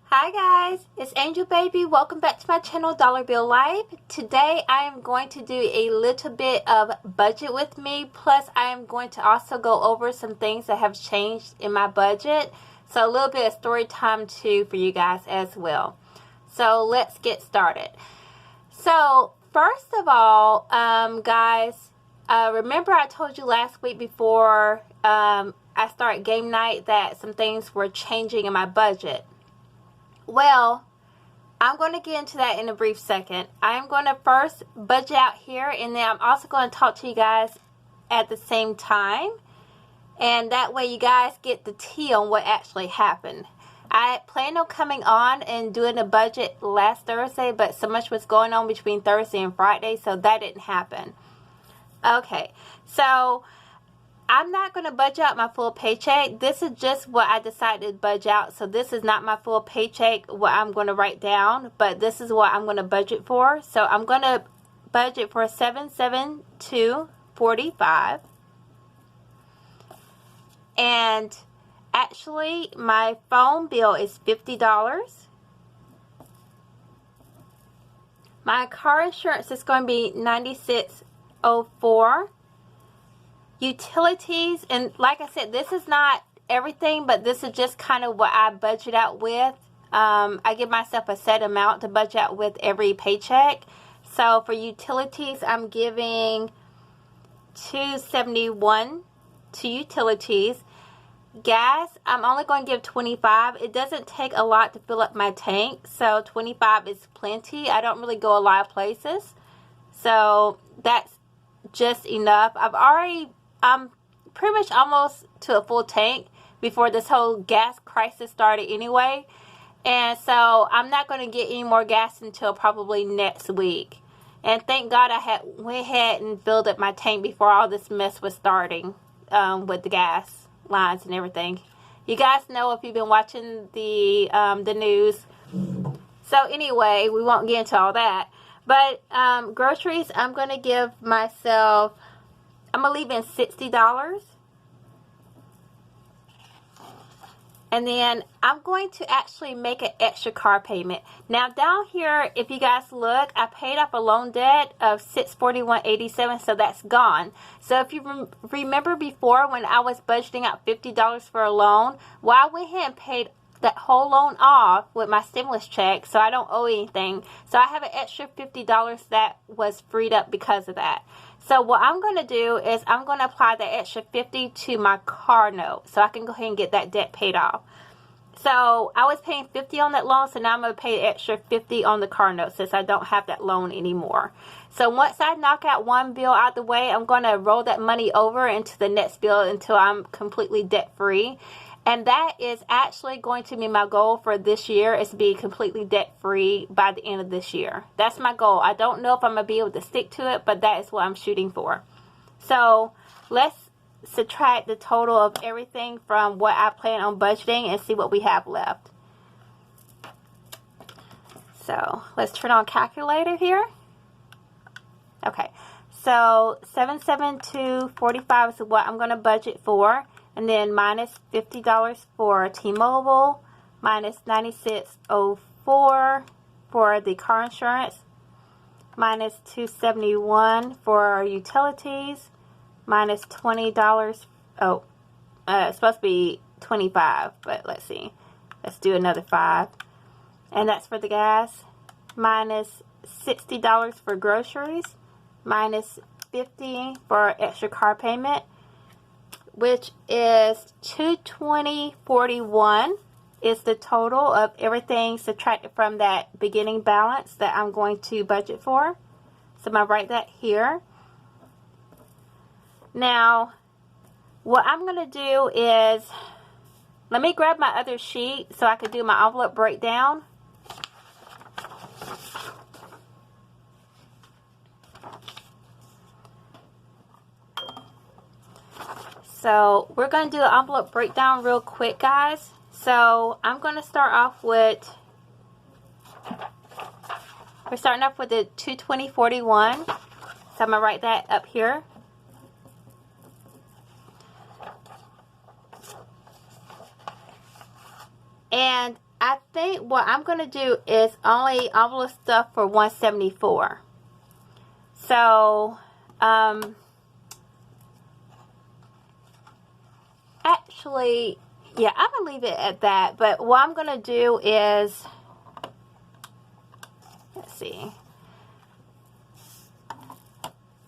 Hi guys, it's Angel Baby. Welcome back to my channel, Dollar Bill Life. Today I am going to do a little bit of budget with me. Plus I am going to also go over some things that have changed in my budget. So a little bit of story time too for you guys as well. So let's get started. So first of all, guys, remember I told you last week before I started game night that some things were changing in my budget. Well, I'm going to get into that in a brief second. I'm going to first budget out here, and then I'm also going to talk to you guys at the same time. And that way you guys get the tea on what actually happened. I planned on coming on and doing a budget last Thursday, but so much was going on between Thursday and Friday, so that didn't happen. Okay, so I'm not going to budget out my full paycheck. This is just what I decided to budget out. So this is not my full paycheck, what I'm going to write down. But this is what I'm going to budget for. So I'm going to budget for $772.45. And actually, my phone bill is $50. My car insurance is going to be $96.04. Utilities, and like I said, this is not everything, but this is just kind of what I budget out with. I give myself a set amount to budget out with every paycheck. So for utilities, I'm giving $271 to utilities. Gas, I'm only going to give $25. It doesn't take a lot to fill up my tank, so $25 is plenty. I don't really go a lot of places, so that's just enough. I'm pretty much almost to a full tank before this whole gas crisis started anyway. And so I'm not going to get any more gas until probably next week. And thank God I went ahead and filled up my tank before all this mess was starting with the gas lines and everything. You guys know if you've been watching the news. So anyway, we won't get into all that. But groceries, I'm going to give myself, I'm going to leave in $60. And then I'm going to actually make an extra car payment. Now down here, if you guys look, I paid off a loan debt of $641.87, so that's gone. So if you remember before when I was budgeting out $50 for a loan, well, I went ahead and paid that whole loan off with my stimulus check, so I don't owe anything. So I have an extra $50 that was freed up because of that. So what I'm going to do is I'm going to apply the extra $50 to my car note so I can go ahead and get that debt paid off. So I was paying $50 on that loan, so now I'm going to pay the extra $50 on the car note since I don't have that loan anymore. So once I knock out one bill out the way, I'm going to roll that money over into the next bill until I'm completely debt free. And that is actually going to be my goal for this year, is to be completely debt-free by the end of this year. That's my goal. I don't know if I'm going to be able to stick to it, but that is what I'm shooting for. So let's subtract the total of everything from what I plan on budgeting and see what we have left. So let's turn on calculator here. Okay, so $772.45 is what I'm going to budget for. And then minus $50 for T-Mobile, minus $96.04 for the car insurance, minus $271 for utilities, minus $20. Oh, it's supposed to be $25, but let's see. Let's do another $5. And that's for the gas, minus $60 for groceries, minus $50 for extra car payment, which is $220.41 is the total of everything subtracted from that beginning balance that I'm going to budget for. So I'm going to write that here. Now, what I'm going to do is, let me grab my other sheet so I can do my envelope breakdown. So we're going to do an envelope breakdown real quick, guys. So I'm going to start off with, we're starting off with the $220.41. So I'm going to write that up here. And I think what I'm going to do is only envelope stuff for $174. So, actually, yeah, I'm going to leave it at that. But what I'm going to do is, let's see.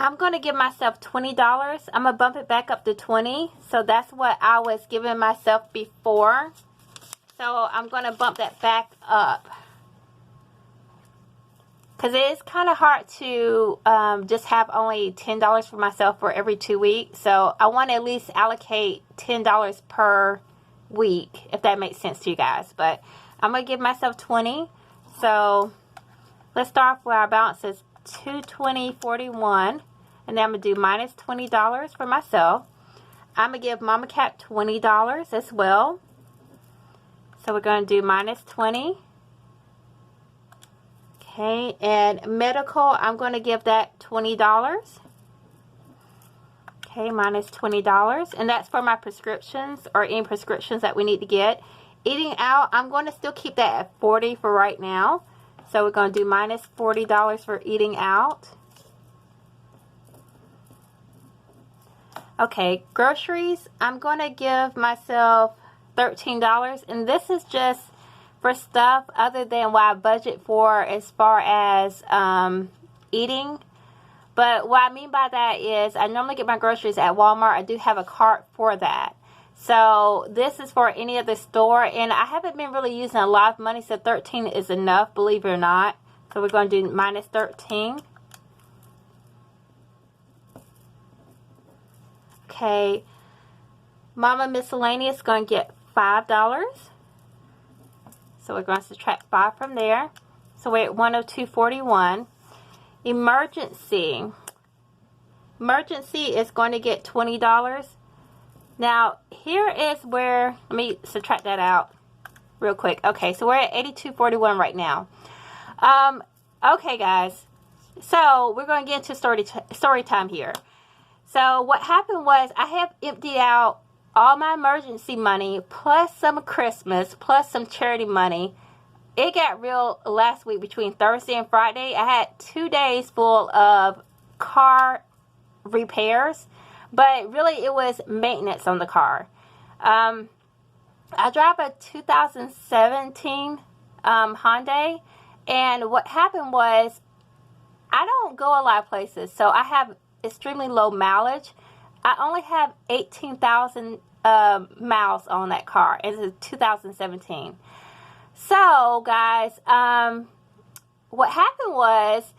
I'm going to give myself $20. I'm going to bump it back up to $20. So that's what I was giving myself before. So I'm going to bump that back up. Because it is kind of hard to just have only $10 for myself for every 2 weeks. So I want to at least allocate $10 per week, if that makes sense to you guys. But I'm going to give myself $20. So let's start off where our balance is $220.41. And then I'm going to do minus $20 for myself. I'm going to give Mama Cat $20 as well. So we're going to do minus 20. Okay, and medical, I'm going to give that $20. Okay, minus $20. And that's for my prescriptions or any prescriptions that we need to get. Eating out, I'm going to still keep that at $40 for right now. So we're going to do minus $40 for eating out. Okay, groceries, I'm going to give myself $13. And this is just for stuff other than what I budget for as far as eating. But what I mean by that is I normally get my groceries at Walmart. I do have a cart for that. So this is for any other store. And I haven't been really using a lot of money, so 13 is enough, believe it or not. So we're going to do minus 13. Okay, Mama Miscellaneous is going to get $5. So we're going to subtract 5 from there. So we're at $102.41. Emergency. Emergency is going to get $20. Now, here is where, let me subtract that out real quick. Okay, so we're at $82.41 right now. Okay, guys. So we're going to get into story time here. So what happened was I have emptied out all my emergency money plus some Christmas plus some charity money. It got real last week between Thursday and Friday. I had 2 days full of car repairs, but really it was maintenance on the car. I drive a 2017 Hyundai, and what happened was I don't go a lot of places, so I have extremely low mileage. I only have 18,000 miles on that car. It's a 2017. So, guys, what happened was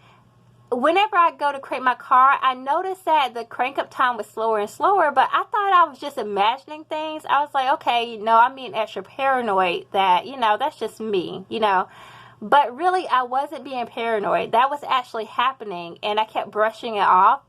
whenever I go to crank my car, I noticed that the crank up time was slower and slower, but I thought I was just imagining things. I was like, okay, I'm being extra paranoid that, that's just me, But really, I wasn't being paranoid. That was actually happening, and I kept brushing it off.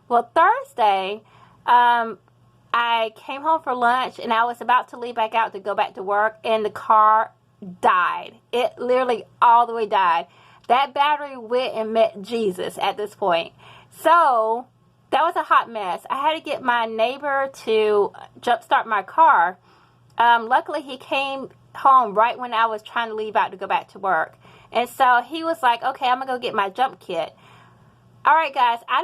Well, Thursday, I came home for lunch, and I was about to leave back out to go back to work, and the car died. It literally all the way died. That battery went and met Jesus at this point. So, that was a hot mess. I had to get my neighbor to jumpstart my car. Luckily, he came home right when I was trying to leave out to go back to work. And so, he was like, okay, I'm going to go get my jump kit. All right, guys, I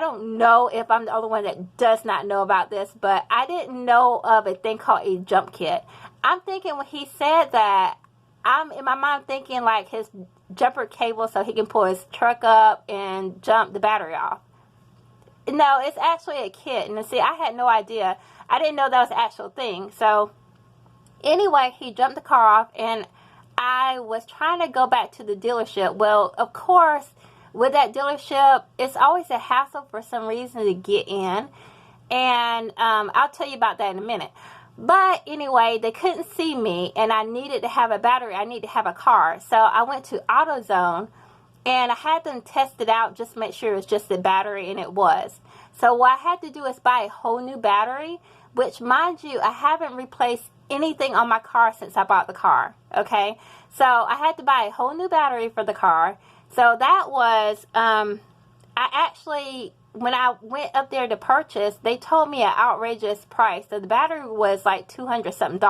don't know if I'm the only one that does not know about this, but I didn't know of a thing called a jump kit. I'm thinking when he said that, I'm in my mind thinking like his jumper cable so he can pull his truck up and jump the battery off. No, it's actually a kit. And see, I had no idea. I didn't know that was an actual thing. So anyway, he jumped the car off, and I was trying to go back to the dealership. Well, of course, with that dealership, it's always a hassle for some reason to get in. And I'll tell you about that in a minute. But anyway, they couldn't see me, and I needed to have a battery. I needed to have a car. So I went to AutoZone, and I had them test it out just to make sure it was just the battery, and it was. So what I had to do is buy a whole new battery, which, mind you, I haven't replaced anything on my car since I bought the car. Okay? So I had to buy a whole new battery for the car. So that was, I actually, when I went up there to purchase, they told me an outrageous price. So the battery was like $200 something.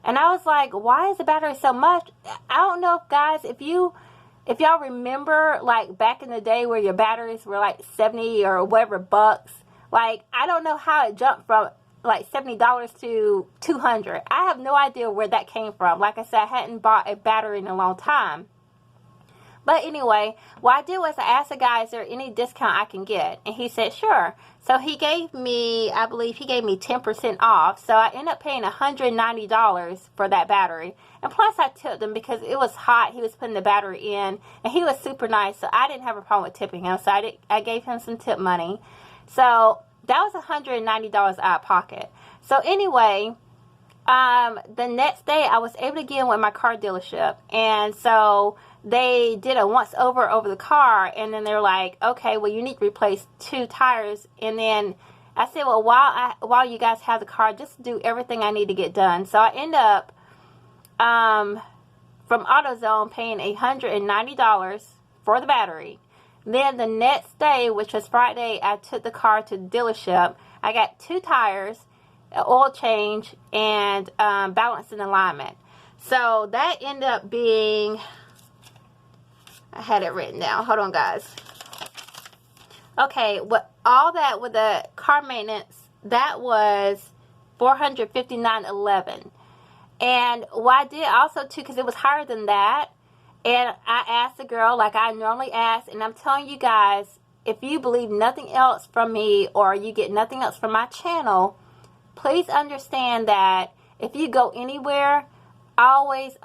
And I was like, why is the battery so much? I don't know, guys, if y'all remember, like, back in the day where your batteries were like 70 or whatever bucks. Like, I don't know how it jumped from like $70 to $200. I have no idea where that came from. Like I said, I hadn't bought a battery in a long time. But anyway, what I did was I asked the guy, is there any discount I can get? And he said, sure. So he gave me, I believe he gave me 10% off. So I ended up paying $190 for that battery. And plus I tipped him because it was hot. He was putting the battery in. And he was super nice. So I didn't have a problem with tipping him. So I gave him some tip money. So that was $190 out of pocket. So anyway, the next day I was able to get in with my car dealership. And so they did a once over the car, and then they're like, okay, well, you need to replace 2 tires. And then I said, well, while you guys have the car, just do everything I need to get done. So I end up from AutoZone paying $190 for the battery. Then the next day, which was Friday, I took the car to the dealership. I got 2 tires, an oil change, and balance and alignment. So that ended up being, I had it written down. Hold on, guys. Okay, all that with the car maintenance, that was $459.11. And what I did also too, because it was higher than that, and I asked the girl like I normally ask, and I'm telling you guys, if you believe nothing else from me or you get nothing else from my channel, please understand that if you go anywhere, always,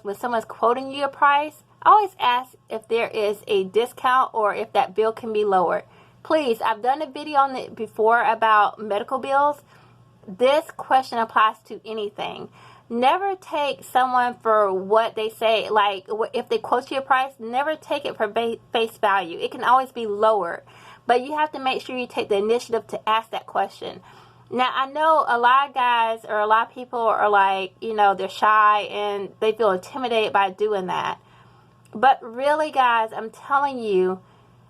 when someone's quoting you a price, always ask if there is a discount or if that bill can be lowered. Please, I've done a video on it before about medical bills. This question applies to anything. Never take someone for what they say. Like, if they quote you a price, never take it for face value. It can always be lowered. But you have to make sure you take the initiative to ask that question. Now, I know a lot of guys or a lot of people are like, you know, they're shy and they feel intimidated by doing that. But really, guys, I'm telling you,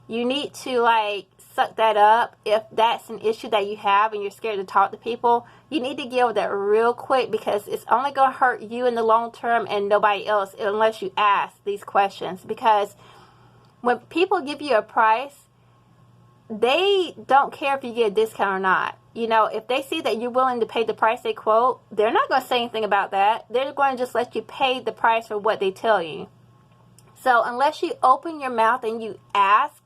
you need to, like, suck that up. If that's an issue that you have and you're scared to talk to people, you need to get over that real quick, because it's only going to hurt you in the long term and nobody else unless you ask these questions. Because when people give you a price, they don't care if you get a discount or not. You know, if they see that you're willing to pay the price they quote, they're not going to say anything about that. They're going to just let you pay the price for what they tell you. So unless you open your mouth and you ask,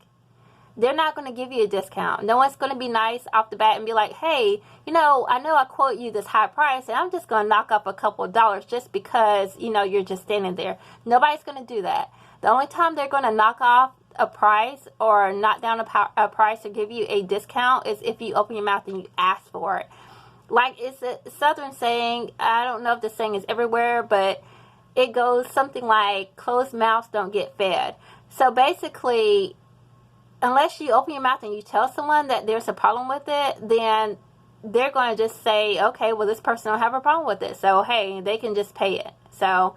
they're not going to give you a discount. No one's going to be nice off the bat and be like, hey, you know I quote you this high price and I'm just going to knock off a couple of dollars just because, you know, you're just standing there. Nobody's going to do that. The only time they're going to knock off a price or knock down a price or give you a discount is if you open your mouth and you ask for it. Like, it's a Southern saying, I don't know if the saying is everywhere, but it goes something like, closed mouths don't get fed. So basically, unless you open your mouth and you tell someone that there's a problem with it, then they're going to just say, okay, well, this person don't have a problem with it, so hey, they can just pay it. So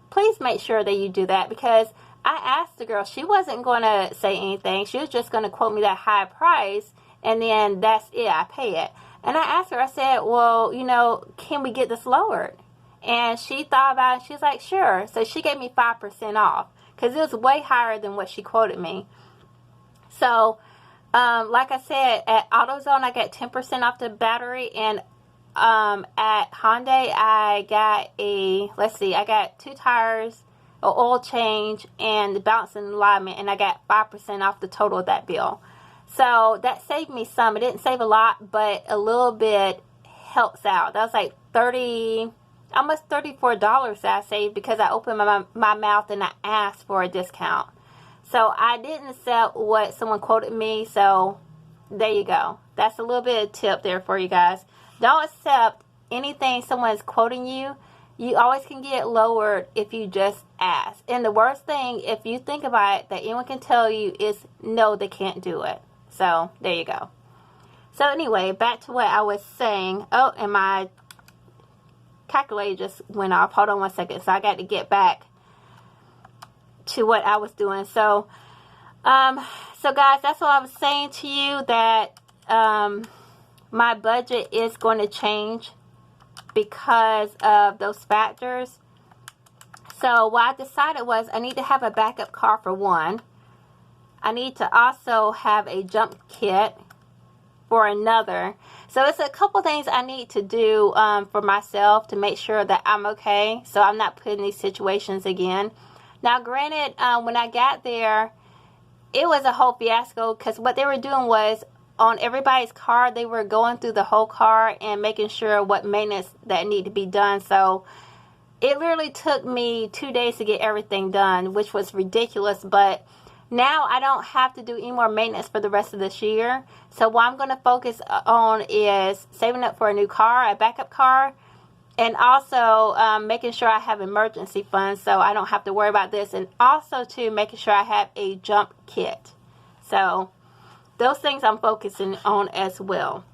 please make sure that you do that, because I asked the girl, she wasn't going to say anything. She was just going to quote me that high price, and then that's it, I pay it. And I asked her, I said, well, you know, can we get this lowered? And she thought about it. She was like, sure. So she gave me 5% off, because it was way higher than what she quoted me. So, like I said, at AutoZone, I got 10% off the battery. And at Hyundai, I got I got 2 tires, an oil change, and the balance and alignment. And I got 5% off the total of that bill. So that saved me some. It didn't save a lot, but a little bit helps out. That was like almost $34 that I saved because I opened my mouth and I asked for a discount. So I didn't accept what someone quoted me. So there you go. That's a little bit of tip there for you guys. Don't accept anything someone's quoting you. You always can get lowered if you just ask. And the worst thing, if you think about it, that anyone can tell you is no, they can't do it. So there you go. So anyway, back to what I was saying. Oh, and my calculator just went off. Hold on one second. So I got to get back to what I was doing. So guys, that's what I was saying to you, that my budget is going to change because of those factors. So what I decided was I need to have a backup car for one. I need to also have a jump kit for another. So it's a couple things I need to do for myself to make sure that I'm okay, so I'm not put in these situations again. Now granted, when I got there, it was a whole fiasco, because what they were doing was on everybody's car, they were going through the whole car and making sure what maintenance that needed to be done. So it literally took me 2 days to get everything done, which was ridiculous. But now I don't have to do any more maintenance for the rest of this year. So what I'm going to focus on is saving up for a new car, a backup car, and also making sure I have emergency funds so I don't have to worry about this. And also to making sure I have a jump kit. So those things I'm focusing on as well.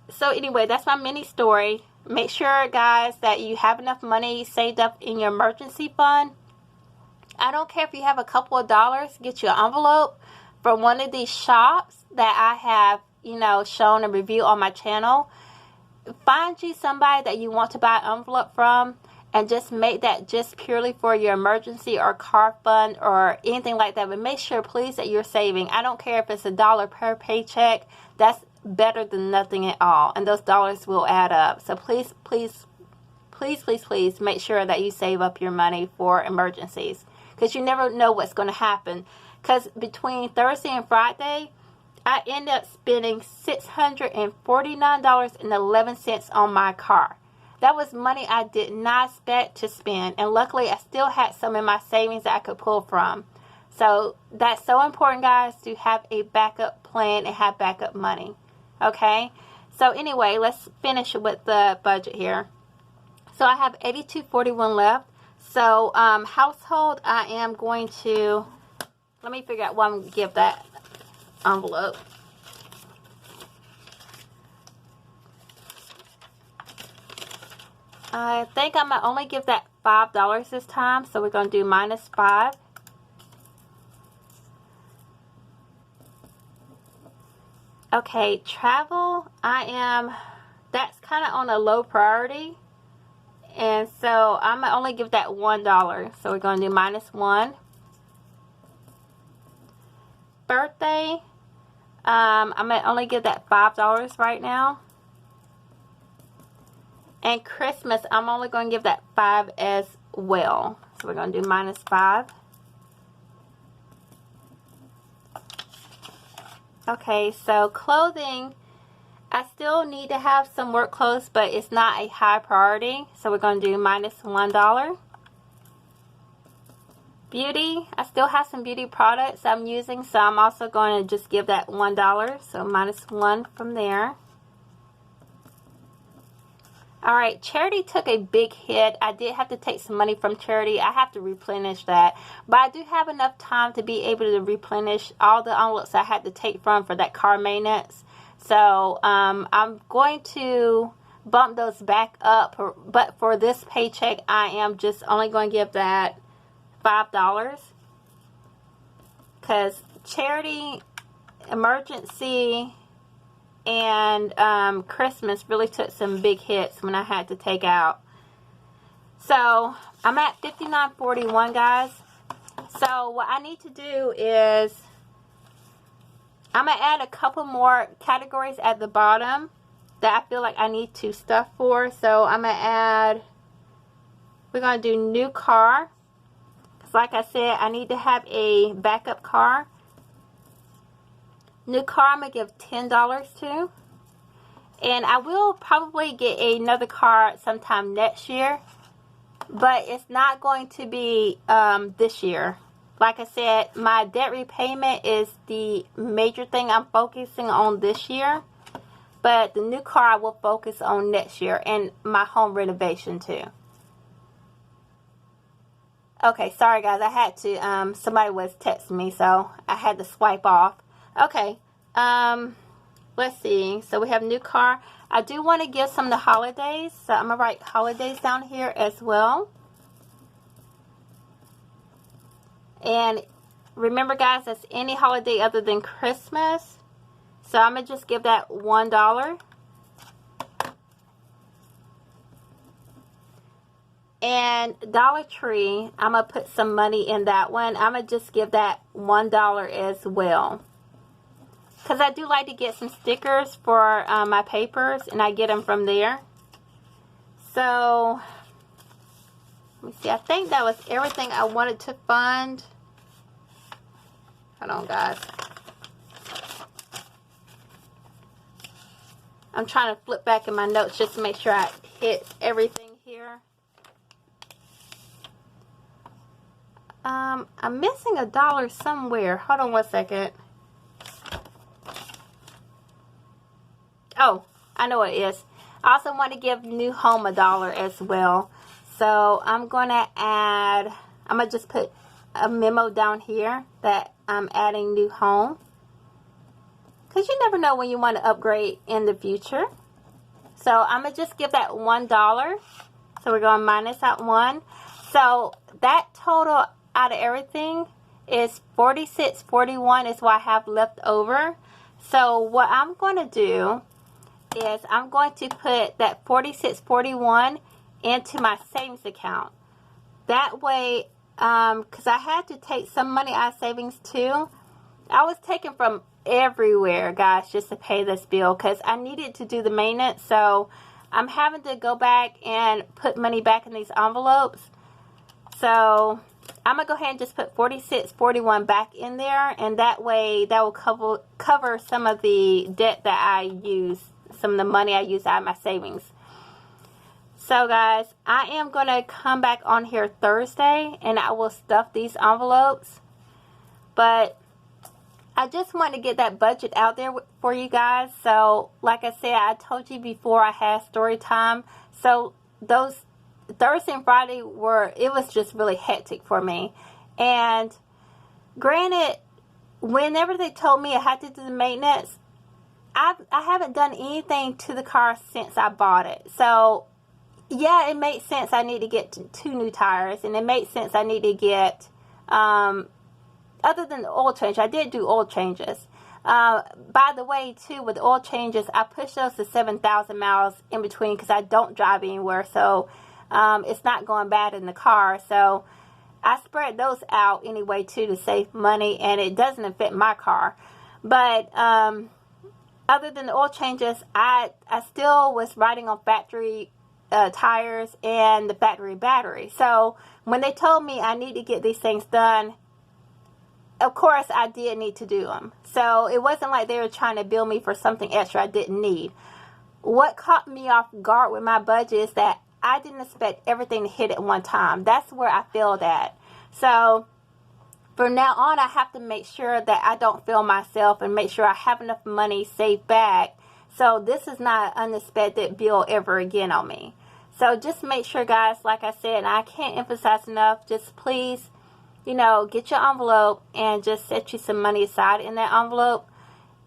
So anyway, that's my mini story. Make sure, guys, that you have enough money saved up in your emergency fund. I don't care if you have a couple of dollars. Get you an envelope from one of these shops that I have, you know, shown a review on my channel. Find you somebody that you want to buy an envelope from, and just make that just purely for your emergency or car fund or anything like that. But make sure, please, that you're saving. I don't care if it's $1 per paycheck. That's better than nothing at all, and those dollars will add up. So please, please, please, please, please make sure that you save up your money for emergencies, because you never know what's going to happen. Because between Thursday and Friday, I ended up spending $649.11 on my car. That was money I did not expect to spend, and luckily I still had some in my savings that I could pull from. So that's so important, guys, to have a backup plan and have backup money. Okay? So anyway, let's finish with the budget here. So I have $82.41 left. So household, I am going to, let me figure out what I'm going to give that envelope. I think I'm going to only give that $5 this time, so we're going to do -5. Okay, travel, that's kind of on a low priority, and so I'm going to only give that $1, so we're going to do -1. Birthday, I'm going to only give that $5 right now. And Christmas, I'm only going to give that $5 as well. So we're going to do -5. Okay, so clothing, I still need to have some work clothes, but it's not a high priority. So we're going to do -$1. Beauty, I still have some beauty products I'm using, so I'm also going to just give that $1. So -1 from there. Alright, charity took a big hit. I did have to take some money from charity. I have to replenish that. But I do have enough time to be able to replenish all the envelopes I had to take from for that car maintenance. So I'm going to bump those back up. But for this paycheck, I am just only going to give that $5. Because charity, emergency, and Christmas really took some big hits when I had to take out. So I'm at $59.41, guys. So what I need to do is I'm going to add a couple more categories at the bottom that I feel like I need to stuff for. So I'm going to add, we're going to do new car. Because like I said, I need to have a backup car. New car, I'm going to give $10 to. And I will probably get another car sometime next year. But it's not going to be this year. Like I said, my debt repayment is the major thing I'm focusing on this year. But the new car I will focus on next year. And my home renovation too. Okay, sorry guys. I had to, somebody was texting me, so I had to swipe off. Okay, let's see. So we have new car. I do want to give some of the holidays. So I'm going to write holidays down here as well. And remember, guys, that's any holiday other than Christmas. So I'm going to just give that $1. And Dollar Tree, I'm going to put some money in that one. I'm going to just give that $1 as well. Because I do like to get some stickers for my papers, and I get them from there. So, let me see. I think that was everything I wanted to fund. Hold on, guys. I'm trying to flip back in my notes just to make sure I hit everything here. I'm missing $1 somewhere. Hold on one second. Oh, I know what it is. I also want to give New Home $1 as well. So I'm going to add, I'm going to just put a memo down here that I'm adding New Home. Because you never know when you want to upgrade in the future. So I'm going to just give that $1. So we're going to minus out 1. So that total out of everything is $46.41 is what I have left over. So what I'm going to do is I'm going to put that $46.41 into my savings account. That way, because I had to take some money out of savings too. I was taking from everywhere, guys, just to pay this bill because I needed to do the maintenance. So I'm having to go back and put money back in these envelopes. So I'm going to go ahead and just put $46.41 back in there. And that way, that will cover some of the debt that I use, some of the money I use out of my savings. So guys, I am going to come back on here Thursday and I will stuff these envelopes. But I just want to get that budget out there for you guys. So like I said, I told you before I had story time. So those Thursday and Friday it was just really hectic for me. And granted, whenever they told me I had to do the maintenance, I haven't done anything to the car since I bought it. So yeah, it makes sense I need to get 2 new tires, and it makes sense I need to get, other than the oil change, I did do oil changes. By the way, too, with oil changes, I push those to 7,000 miles in between because I don't drive anywhere, so it's not going bad in the car. So I spread those out anyway, too, to save money, and it doesn't affect my car. But other than the oil changes, I still was riding on factory tires and the factory battery. So when they told me I need to get these things done, of course I did need to do them. So it wasn't like they were trying to bill me for something extra I didn't need. What caught me off guard with my budget is that I didn't expect everything to hit at one time. That's where I failed at. So from now on, I have to make sure that I don't fail myself and make sure I have enough money saved back. So this is not an unexpected bill ever again on me. So just make sure, guys, like I said, and I can't emphasize enough, just please, you know, get your envelope and just set you some money aside in that envelope.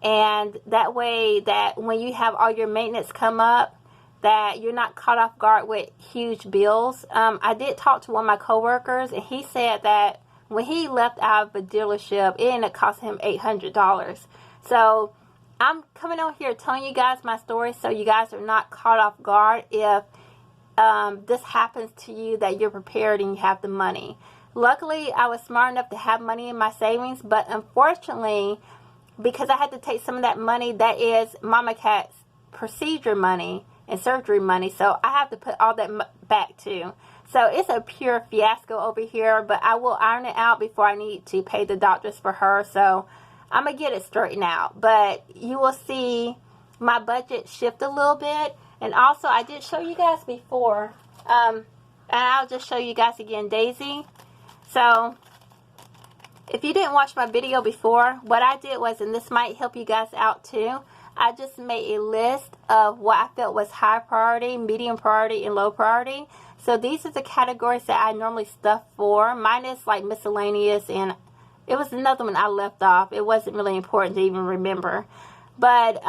And that way that when you have all your maintenance come up, that you're not caught off guard with huge bills. I did talk to one of my coworkers, and he said that when he left out of a dealership, it ended up costing him $800. So I'm coming on here telling you guys my story so you guys are not caught off guard if this happens to you, that you're prepared and you have the money. Luckily, I was smart enough to have money in my savings, but unfortunately, because I had to take some of that money, that is Mama Cat's procedure money and surgery money, so I have to put all that back too. So it's a pure fiasco over here, but I will iron it out before I need to pay the doctors for her, so I'm going to get it straightened out. But you will see my budget shift a little bit. And also, I did show you guys before, and I'll just show you guys again, Daisy. So, if you didn't watch my video before, what I did was, and this might help you guys out too, I just made a list of what I felt was high priority, medium priority, and low priority. So, these are the categories that I normally stuff for. Mine is like miscellaneous, and it was another one I left off. It wasn't really important to even remember. But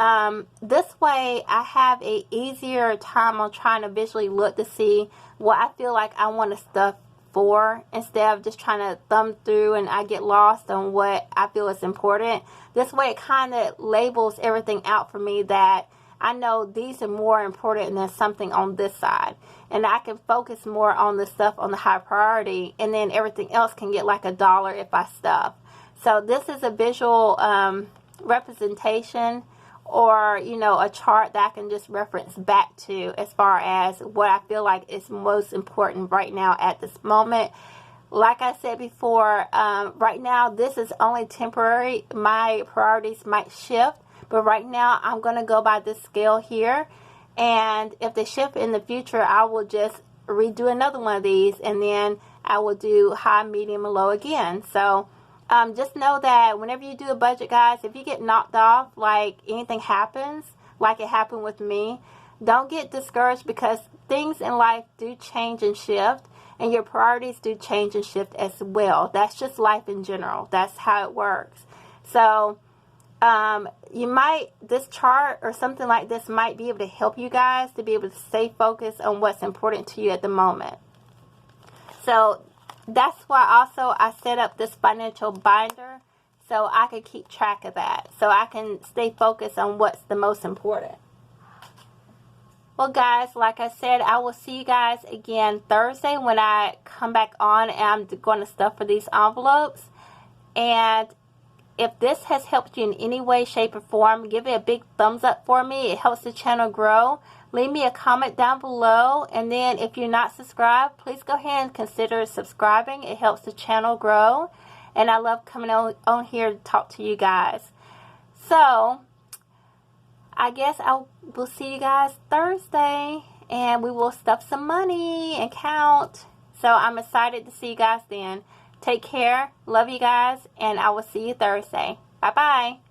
this way, I have a easier time on trying to visually look to see what I feel like I want to stuff for, instead of just trying to thumb through and I get lost on what I feel is important. This way, it kind of labels everything out for me that I know these are more important than something on this side. And I can focus more on the stuff on the high priority, and then everything else can get like $1 if I stuff. So this is a visual representation, or, you know, a chart that I can just reference back to as far as what I feel like is most important right now at this moment. Like I said before, right now this is only temporary. My priorities might shift, but right now I'm going to go by this scale here. And if they shift in the future, I will just redo another one of these, and then I will do high, medium, and low again. So just know that whenever you do a budget, guys, if you get knocked off, like anything happens, like it happened with me, don't get discouraged, because things in life do change and shift, and your priorities do change and shift as well. That's just life in general. That's how it works. So this chart or something like this might be able to help you guys to be able to stay focused on what's important to you at the moment. So that's why also I set up this financial binder, so I can keep track of that, so I can stay focused on what's the most important. Well, guys, like I said, I will see you guys again Thursday when I come back on, and I'm going to stuff for these envelopes. And if this has helped you in any way, shape, or form, give it a big thumbs up for me. It helps the channel grow. Leave me a comment down below. And then if you're not subscribed, please go ahead and consider subscribing. It helps the channel grow. And I love coming on here to talk to you guys. So I guess I will see you guys Thursday, and we will stuff some money and count. So I'm excited to see you guys then. Take care. Love you guys, and I will see you Thursday. Bye-bye.